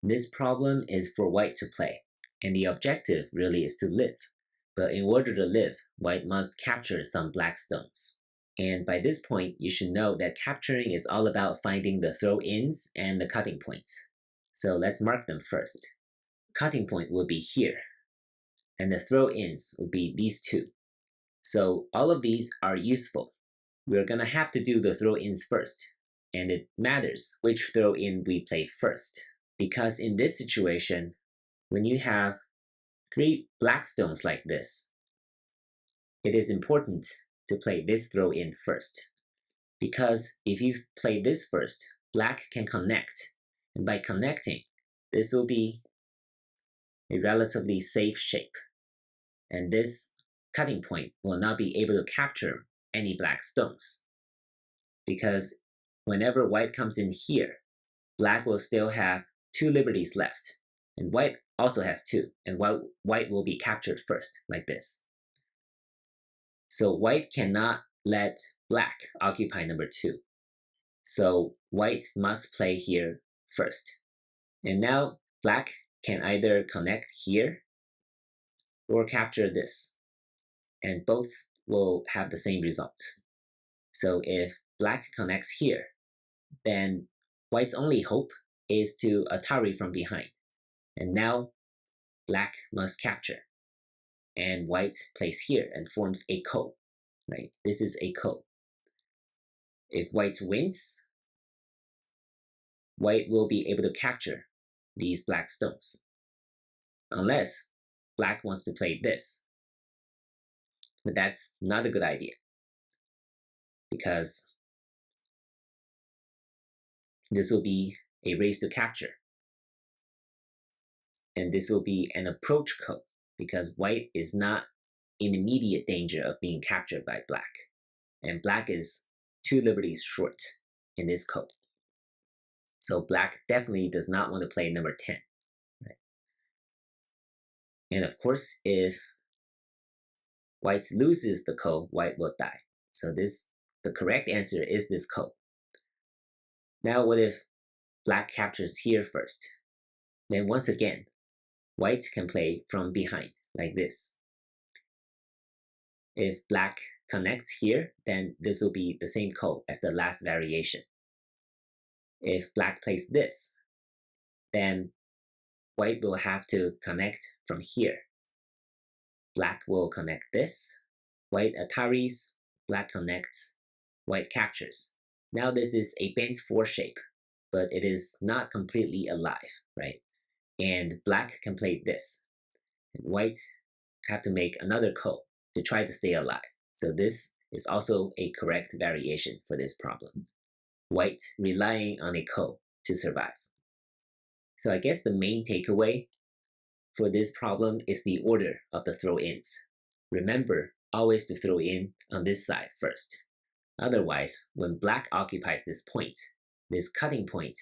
This problem is for white to play, and the objective really is to live. But in order to live, white must capture some black stones. And by this point, you should know that capturing is all about finding the throw-ins and the cutting points. So let's mark them first. Cutting point will be here, and the throw-ins will be these two. So all of these are useful. We're gonna have to do the throw-ins first, and it matters which throw-in we play first. Because in this situation, when you have 3 black stones like this, it is important to play this throw-in first. Because if you play this first, black can connect, and by connecting, this will be a relatively safe shape. And this cutting point will not be able to capture any black stones. Because whenever white comes in here, black will still have 2 liberties left, and white also has 2, and white will be captured first, like this. So white cannot let black occupy number 2. So white must play here first. And now black can either connect here or capture this, and both will have the same result. So if black connects here, then white's only hope is to Atari from behind. And now black must capture. And white plays here and forms a ko, right? This is a ko. If white wins, white will be able to capture these black stones. Unless black wants to play this. But that's not a good idea. Because this will be a race to capture. And this will be an approach ko, because white is not in immediate danger of being captured by black. And black is 2 liberties short in this ko. So black definitely does not want to play number 10. Right? And of course, if white loses the ko, white will die. So the correct answer is this ko. Now what if black captures here first? Then once again, white can play from behind, like this. If black connects here, then this will be the same ko as the last variation. If black plays this, then white will have to connect from here. Black will connect this, white Ataris, black connects, white captures. Now this is a bent 4 shape, but it is not completely alive, right? And black can play this. And white have to make another ko to try to stay alive. So this is also a correct variation for this problem. White relying on a ko to survive. So I guess the main takeaway for this problem is the order of the throw-ins. Remember always to throw in on this side first. Otherwise, when black occupies this point, this cutting point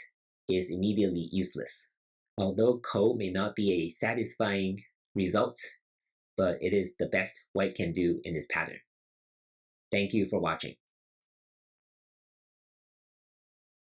is immediately useless. Although ko may not be a satisfying result, but it is the best white can do in this pattern. Thank you for watching.